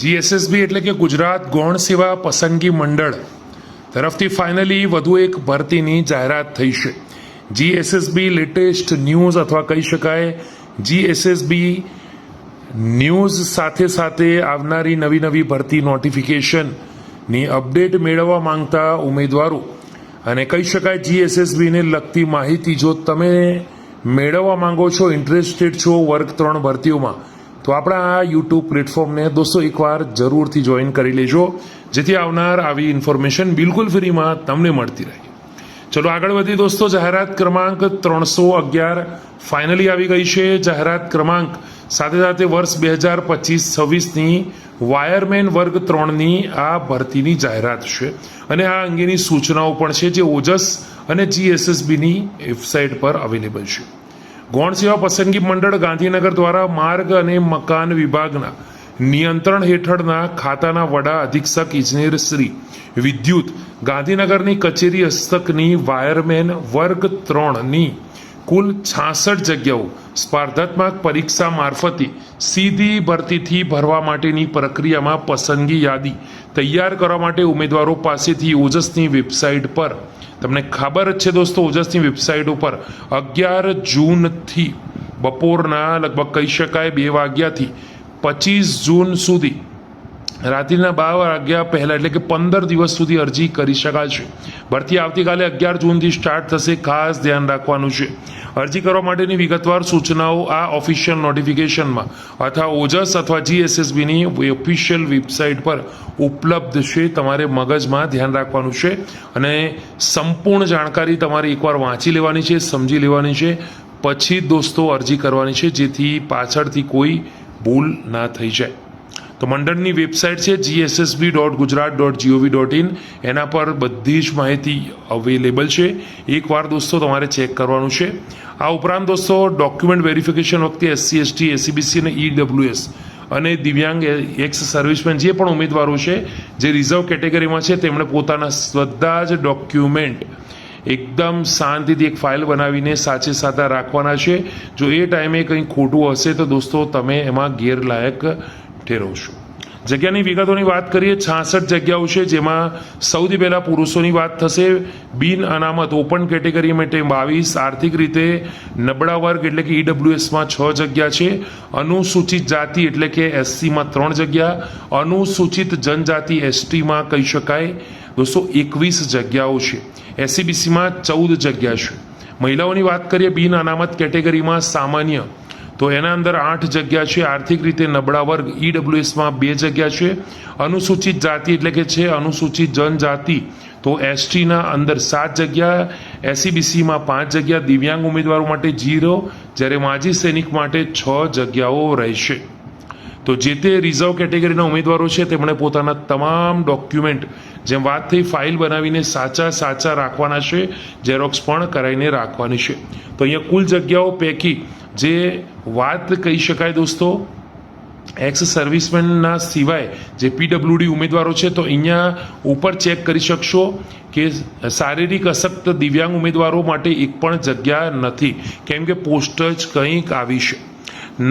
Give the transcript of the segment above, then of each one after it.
GSSB એટલે કે ગુજરાત ગૌણ સેવા પસંદગી મંડળ તરફથી ફાઇનલી વધુ એક ભરતીની જાહેરાત થઈ છે. જીએસએસબી લેટેસ્ટ ન્યૂઝ અથવા કહી શકાય જીએસએસબી ન્યૂઝ સાથે સાથે આવનારી નવી ભરતી નોટિફિકેશનની અપડેટ મેળવવા માંગતા ઉમેદવારો અને કહી શકાય જીએસએસબીને લગતી માહિતી જો તમે મેળવવા માંગો છો, ઇન્ટરેસ્ટેડ છો વર્ગ 3 ભરતીઓમાં, તો આપણા આ યુટ્યુબ પ્લેટફોર્મને દોસ્તો એકવાર જરૂરથી જોઈન કરી લેજો, જેથી આવનાર આવી ઇન્ફોર્મેશન બિલકુલ ફ્રીમાં તમને મળતી રહે. ચલો આગળ વધી દોસ્તો. જાહેરાત ક્રમાંક 311 ફાઇનલી આવી ગઈ છે. જાહેરાત ક્રમાંક સાથે સાથે વર્ષ 2025-26ની વાયરમેન વર્ગ 3ની આ ભરતીની જાહેરાત છે અને આ અંગેની સૂચનાઓ પણ છે જે ઓજસ અને જીએસએસબીની વેબસાઇટ પર અવેલેબલ છે. ગૌણ સેવા પસંદગી મંડળ ગાંધીનગર દ્વારા માર્ગ અને મકાન વિભાગના નિયંત્રણ હેઠળના ખાતાના વડા અધિક્ષક ઇજનેર શ્રી વિદ્યુત ગાંધીનગરની કચેરી હસ્તકની વાયરમેન વર્ગ 3ની કુલ 66 જગ્યાઓ સ્પર્ધાત્મક પરીક્ષા મારફતે સીધી ભરતીથી ભરવા માટેની પ્રક્રિયામાં પસંદગી યાદી તૈયાર કરવા માટે ઉમેદવારો પાસેથી ઓજસની વેબસાઇટ પર, તમને ખબર જ છે દોસ્તો, ઓજસની વેબસાઇટ ઉપર 11 જૂનથી બપોરના લગભગ કહી શકાય 2 વાગ્યાથી 25 જૂન સુધી રાત્રિના 12 વાગ્યા પહેલાં એટલે કે 15 દિવસ સુધી અરજી કરી શકાશે. ભરતી આવતીકાલે 11 જૂનથી સ્ટાર્ટ થશે. ખાસ ધ્યાન રાખવાનું છે. અરજી કરવા માટેની વિગતવાર સૂચનાઓ આ ઓફિશિયલ નોટિફિકેશનમાં અથવા ઓજસ અથવા જીએસએસબીની ઓફિશિયલ વેબસાઇટ પર ઉપલબ્ધ છે. તમારે મગજમાં ધ્યાન રાખવાનું છે અને સંપૂર્ણ જાણકારી તમારે એકવાર વાંચી લેવાની છે, સમજી લેવાની છે, પછી દોસ્તો અરજી કરવાની છે, જેથી પાછળથી કોઈ ભૂલ ના થઈ જાય. તો મંડળની વેબસાઇટ છે gssb.gujarat.gov.in. એના પર બધી જ માહિતી અવેલેબલ છે. એકવાર દોસ્તો તમારે ચેક કરવાનું છે. આ ઉપરાંત દોસ્તો ડોક્યુમેન્ટ વેરિફિકેશન વખતે SC, ST, SCBC અને EWS અને દિવ્યાંગ એક્સ સર્વિસમેન જે પણ ઉમેદવારો છે જે રિઝર્વ કેટેગરીમાં છે તેમણે પોતાના બધા જ ડોક્યુમેન્ટ એકદમ શાંતિથી એક ફાઇલ બનાવીને સાચે સાચા રાખવાના છે. જો એ ટાઈમે કંઈ ખોટું હશે તો દોસ્તો તમે એમાં ગેરલાયક ઠેરવશો. જગ્યાની વિગતોની વાત કરીએ, 66 જગ્યાઓ છે, જેમાં સૌથી પહેલાં પુરુષોની વાત થશે. બિન અનામત ઓપન કેટેગરી માટે 22, આર્થિક રીતે નબળા વર્ગ એટલે કે EWSમાં 6 જગ્યા છે, અનુસૂચિત જાતિ એટલે કે SCમાં 3 જગ્યા, અનુસૂચિત જનજાતિ STમાં કહી શકાય દોસ્તો 21 જગ્યાઓ છે, SCBCમાં 14 જગ્યા છે. મહિલાઓની વાત કરીએ બિન અનામત કેટેગરીમાં સામાન્ય તો એના અંદર 8 જગ્યા છે, આર્થિક રીતે નબળા વર્ગ EWSમાં 2 જગ્યા છે, અનુસૂચિત જાતિ એટલે કે છે અનુસૂચિત જનજાતિ તો STના અંદર 7 જગ્યા, SCBCમાં 5 જગ્યા, દિવ્યાંગ ઉમેદવારો માટે 0, જ્યારે માજી સૈનિક માટે 6 જગ્યાઓ રહેશે. તો જે તે રિઝર્વ કેટેગરીના ઉમેદવારો છે તેમણે પોતાના તમામ ડોક્યુમેન્ટ જેમ વાત થઈ ફાઇલ બનાવીને સાચા રાખવાના છે, ઝેરોક્સ પણ કરાવીને રાખવાની છે. તો અહીંયા કુલ જગ્યાઓ પૈકી જે વાત કહી શકાય દોસ્તો એક્સ સર્વિસમેનના સિવાય જે PWD ઉમેદવારો છે તો અહીંયા ઉપર ચેક કરી શકશો કે શારીરિક અશક્ત દિવ્યાંગ ઉમેદવારો માટે એક પણ જગ્યા નથી, કેમ કે પોસ્ટ જ કંઈક આવી છે.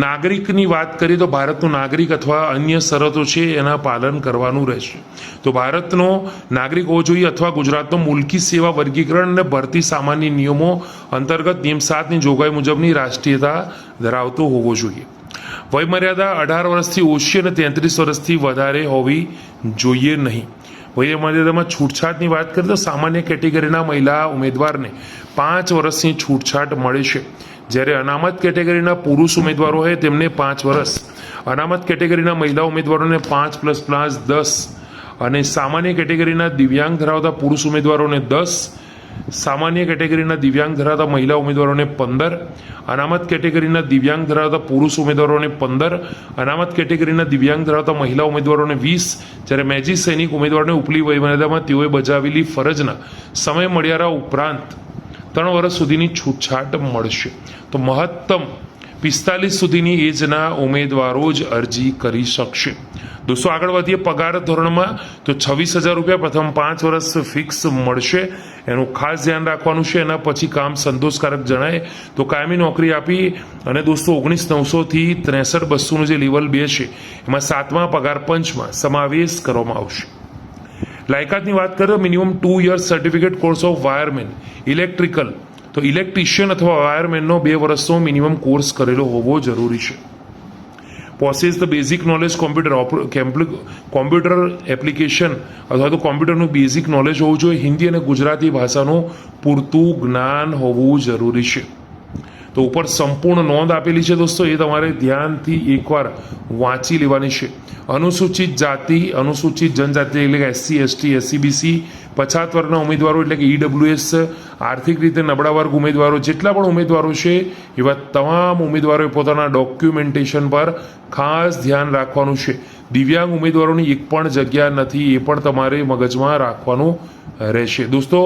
નાગરિકની વાત કરીએ તો ભારતનો નાગરિક અથવા અન્ય શરતો છે એના પાલન કરવાનું રહેશે. તો ભારતનો નાગરિક હોવો જોઈએ અથવા ગુજરાતનો મુલકી સેવા વર્ગીકરણ અને ભરતી સામાન્ય નિયમો અંતર્ગત નિયમ 7ની જોગવાઈ મુજબની રાષ્ટ્રીયતા ધરાવતો હોવો જોઈએ. વયમર્યાદા 18 વર્ષથી ઓછી અને 33 વર્ષથી વધારે હોવી જોઈએ નહીં. વયમર્યાદામાં છૂટછાટની વાત કરીએ તો સામાન્ય કેટેગરીના મહિલા ઉમેદવારને 5 વર્ષની છૂટછાટ મળે છે, જ્યારે અનામત કેટેગરીના પુરુષ ઉમેદવારો હોય તેમને 5 વર્ષ, અનામત કેટેગરીના મહિલા ઉમેદવારોને 5+5 10 અને સામાન્ય કેટેગરીના દિવ્યાંગ ધરાવતા પુરુષ ઉમેદવારોને 10, સામાન્ય કેટેગરીના દિવ્યાંગ ધરાવતા મહિલા ઉમેદવારોને 15, અનામત કેટેગરીના દિવ્યાંગ ધરાવતા પુરુષ ઉમેદવારોને 15, અનામત કેટેગરીના દિવ્યાંગ ધરાવતા મહિલા ઉમેદવારોને 20, જ્યારે મેજી સૈનિક ઉમેદવારોને ઉપલી વયમર્યાદામાં તેઓએ બજાવેલી ફરજના સમય મર્યાદા ઉપરાંત 3 વર્ષ સુધીની છૂટછાટ મળશે. તો મહત્તમ 45 સુધીની એજના ઉમેદવારો જ અરજી કરી શકશે. દોસ્તો આગળ વધીએ પગાર ધોરણમાં તો 26,000 રૂપિયા પ્રથમ 5 વર્ષ ફિક્સ મળશે. એનું ખાસ ધ્યાન રાખવાનું છે. એના પછી કામ સંતોષકારક જણાય તો કાયમી નોકરી આપી અને દોસ્તો 19,900થી 63,200નું જે લેવલ 2 છે એમાં 7મા પગાર પંચમાં સમાવેશ કરવામાં આવશે. લાયકાતની વાત કરીએ તો minimum 2 years certificate course of wireman electrical તો ઇલેક્ટ્રિશિયન અથવા વાયરમેનનો 2 વર્ષનો મિનિમમ કોર્સ કરેલો હોવો જરૂરી છે. Possess the basic knowledge computer application અથવા તો કોમ્પ્યુટરનું બેઝિક નોલેજ હોવું જોઈએ. હિન્દી અને ગુજરાતી ભાષાનું પૂરતું જ્ઞાન હોવું જરૂરી છે. તો ઉપર સંપૂર્ણ નોંધ આપેલી છે દોસ્તો, એ તમારે ધ્યાનથી એકવાર વાંચી લેવાની છે. અનુસૂચિત જાતિ અનુસૂચિત જનજાતિ એટલે કે SC ST SCBC પછાત વર્ગના ઉમેદવારો એટલે કે EWS આર્થિક રીતે નબળા વર્ગ ઉમેદવારો જેટલા પણ ઉમેદવારો છે એવા તમામ ઉમેદવારોએ પોતાના ડોક્યુમેન્ટેશન પર ખાસ ધ્યાન રાખવાનું છે. દિવ્યાંગ ઉમેદવારોની એક પણ જગ્યા નથી, એ પણ તમારે મગજમાં રાખવાનું રહેશે. દોસ્તો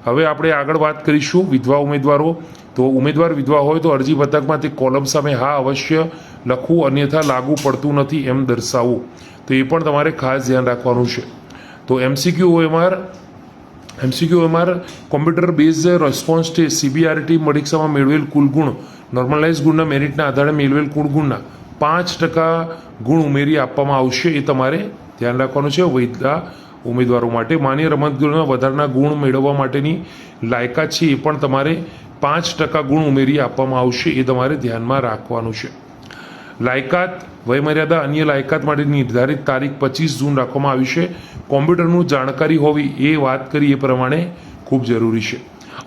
હવે આપણે આગળ વાત કરીશું વિધવા ઉમેદવારો. તો ઉમેદવાર વિધવા હોય તો અરજી પત્રકમાં તે કોલમ સામે હા અવશ્ય લખવું, અન્યથા લાગુ પડતું નથી એમ દર્શાવવું. તો એ પણ તમારે ખાસ ધ્યાન રાખવાનું છે. તો MCQ computer base response test CBRT પરીક્ષામાં મેળવેલ કુલ ગુણ નોર્મલાઇઝ ગુણના મેરિટના આધારે મેળવેલ કુલ ગુણના 5% ગુણ ઉમેરી આપવામાં આવશે. એ તમારે ધ્યાન રાખવાનું છે વિધવા ઉમેદવારો માટે. માન્ય રમતગમતમાં વધારાના ગુણ મેળવવા માટેની લાયકાત છે એ પણ તમારે 5% ગુણ ઉમેરી આપવામાં આવશે. એ તમારે ધ્યાનમાં રાખવાનું છે. લાયકાત વયમર્યાદા અન્ય લાયકાત માટે નિર્ધારિત તારીખ 25 જૂન રાખવામાં આવી છે. કોમ્પ્યુટરનું જાણકારી હોવી એ વાત કરી એ પ્રમાણે ખૂબ જરૂરી છે.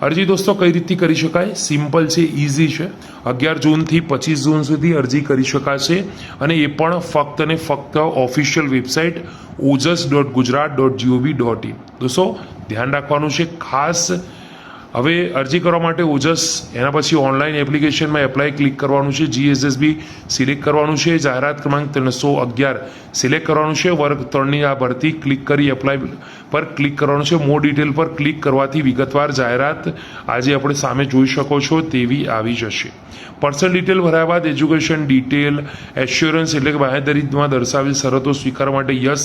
અરજી દોસ્તો કઈ રીતથી કરી શકાય? સિમ્પલ છે, ઇઝી છે. 11 જૂનથી 25 જૂન સુધી અરજી કરી શકાશે અને એ પણ ફક્ત અને ફક્ત ઓફિશિયલ વેબસાઇટ ojas.gujarat.gov.in. દોસ્તો ધ્યાન રાખવાનું છે ખાસ. હવે અરજી કરવા માટે ઓજસ એના પછી ઓનલાઈન એપ્લિકેશનમાં એપ્લાય ક્લિક કરવાનું છે. GSSB સિલેક્ટ કરવાનું છે. જાહેરાત ક્રમાંક 311 સિલેક્ટ કરવાનું છે. વર્ગ 3ની આ ભરતી ક્લિક કરી એપ્લાય પર ક્લિક કરવાનું છે. મોર ડિટેલ પર ક્લિક કરવાથી વિગતવાર જાહેરાત આજે આપણે સામે જોઈ શકો છો તેવી આવી જશે. પર્સનલ ડિટેલ ભર્યા બાદ એજ્યુકેશન ડિટેલ એશ્યોરન્સ એટલે કે બાંહેધરીમાં દર્શાવેલ શરતો સ્વીકારવા માટે યસ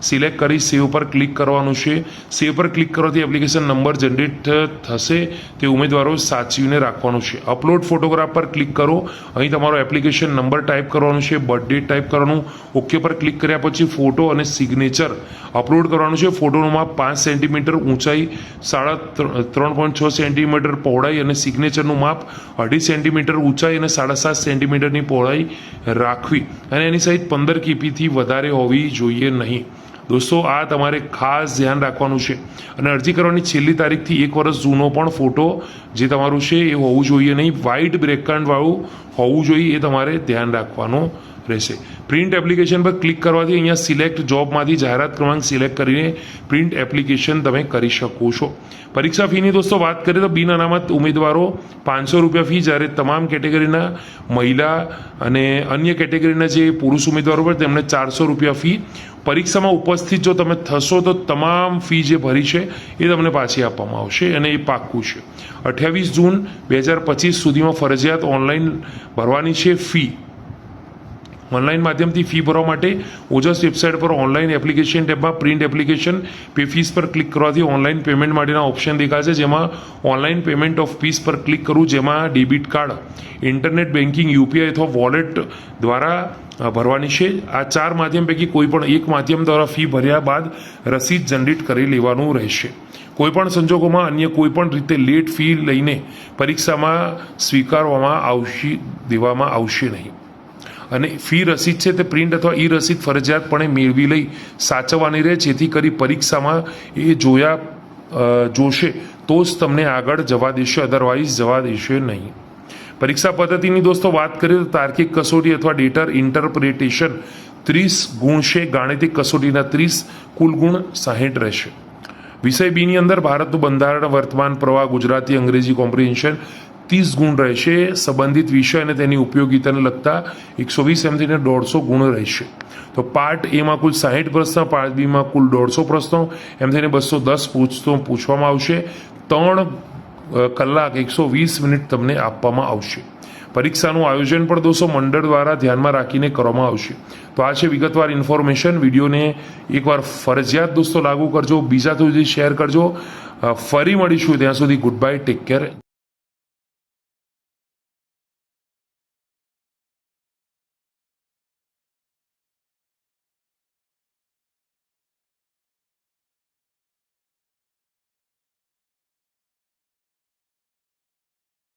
સિલેક્ટ કરી સેવ પર ક્લિક કરવાનું છે. સેવ પર ક્લિક કરવાથી એપ્લિકેશન નંબર જનરેટ થશે, તે ઉમેદવારો સાચવીને રાખવાનું છે. અપલોડ ફોટોગ્રાફ પર ક્લિક કરો. અહીં તમારો એપ્લિકેશન નંબર ટાઈપ કરવાનું છે, બર્થ ડેટ ટાઈપ કરવાનું. ઓકે પર ક્લિક કર્યા પછી ફોટો અને સિગ્નેચર અપલોડ કરવાનું છે. ફોટોનું માપ 5 સેન્ટીમીટર, ઊંચાઈ 3.6 સેન્ટીમીટર પહોળાઈ અને સિગ્નેચરનું માપ 2.5 સેન્ટીમીટર ઊંચાઈ અને 7.5 સેન્ટીમીટરની પહોળાઈ રાખવી અને એની સાઈઝ 15 kpથી વધારે હોવી જોઈએ નહીં. દોસ્તો આ તમારે ખાસ ધ્યાન રાખવાનું છે. અને અરજી કરવાની છેલ્લી તારીખથી 1 વર્ષ જૂનો પણ ફોટો જે તમારું છે એ હોવું જોઈએ નહીં, વ્હાઇટ બેકગ્રાઉન્ડવાળું હોવું જોઈએ. એ તમારે ધ્યાન રાખવાનું રહેશે. પ્રિન્ટ એપ્લિકેશન પર ક્લિક કરવાથી અહીંયા સિલેક્ટ જોબમાંથી જાહેરાત ક્રમાંક સિલેક્ટ કરીને પ્રિન્ટ એપ્લિકેશન તમે કરી શકો છો. પરીક્ષા ફીની દોસ્તો વાત કરીએ તો બિન અનામત ઉમેદવારો 500 રૂપિયા ફી, જ્યારે તમામ કેટેગરીના મહિલા અને અન્ય કેટેગરીના જે પુરુષ ઉમેદવારો પર તેમને 400 રૂપિયા ફી. પરીક્ષામાં ઉપસ્થિત જો તમે થશો તો તમામ ફી જે ભરી છે એ તમને પાછી આપવામાં આવશે અને એ પાક્કું છે. 28 જૂન 2025 સુધીમાં ફરજિયાત ઓનલાઈન ભરવાની છે ફી. ઓનલાઈન માધ્યમથી ફી ભરવા માટે ઓજસ વેબસાઇટ પર ઓનલાઈન એપ્લિકેશન ટેબમાં પ્રિન્ટ એપ્લિકેશન પે ફીસ પર ક્લિક કરવાથી ઓનલાઈન પેમેન્ટ માટેના ઓપ્શન દેખાશે, જેમાં ઓનલાઈન પેમેન્ટ ઓફ ફીસ પર ક્લિક કરવું, જેમાં debit card, internet banking, UPI અથવા વોલેટ દ્વારા ભરવાની છે. આ 4 માધ્યમ પૈકી કોઈ પણ એક માધ્યમ દ્વારા ફી ભર્યા બાદ રસીદ જનરેટ કરી લેવાનું રહેશે. કોઈપણ સંજોગોમાં અન્ય કોઈપણ રીતે લેટ ફી લઈને પરીક્ષામાં દેવામાં આવશે નહીં. અને ફી રસીદ છે તે પ્રિન્ટ અથવા ઈ રસીદ ફરજિયાતપણે મેળવી લઈ સાચવવાની રહે, જેથી કરી પરીક્ષામાં એ જોશે તો જ તમને આગળ જવા દેશે, અધરવાઇઝ જવા દેશે નહીં. પરીક્ષા પદ્ધતિની દોસ્તો વાત કરીએ તો તાર્કિક કસોટી અથવા ડેટા ઇન્ટરપ્રિટેશન 30 ગુણ છે. ગાણિતિક કસોટીના 30, કુલ ગુણ 60 રહેશે. વિષય બીની અંદર ભારતનું બંધારણ, વર્તમાન પ્રવાહ, ગુજરાતી, અંગ્રેજી કોમ્પ્રિહેન્શન 30 ગુણ રહેશે. સંબંધિત વિષય અને તેની ઉપયોગિતાને લગતા 120 એમથી 150 ગુણ રહેશે. તો પાર્ટ એમાં કુલ 60 પ્રશ્ન, પાર્ટ બીમાં કુલ 150 પ્રશ્નો, એમ થઈને 210 પૂછવામાં આવશે. 3 કલાક 120 મિનિટ તમને આપવામાં આવશે. પરીક્ષાનું આયોજન પણ દોસ્તો મંડળ દ્વારા ધ્યાનમાં રાખીને કરવામાં આવશે. તો આ છે વિગતવાર ઇન્ફોર્મેશન. વિડીયોને એકવાર ફરજિયાત દોસ્તો લાગુ કરજો, બીજા સુધી શેર કરજો. ફરી મળીશું ત્યાં સુધી ગુડ બાય ટેક કેર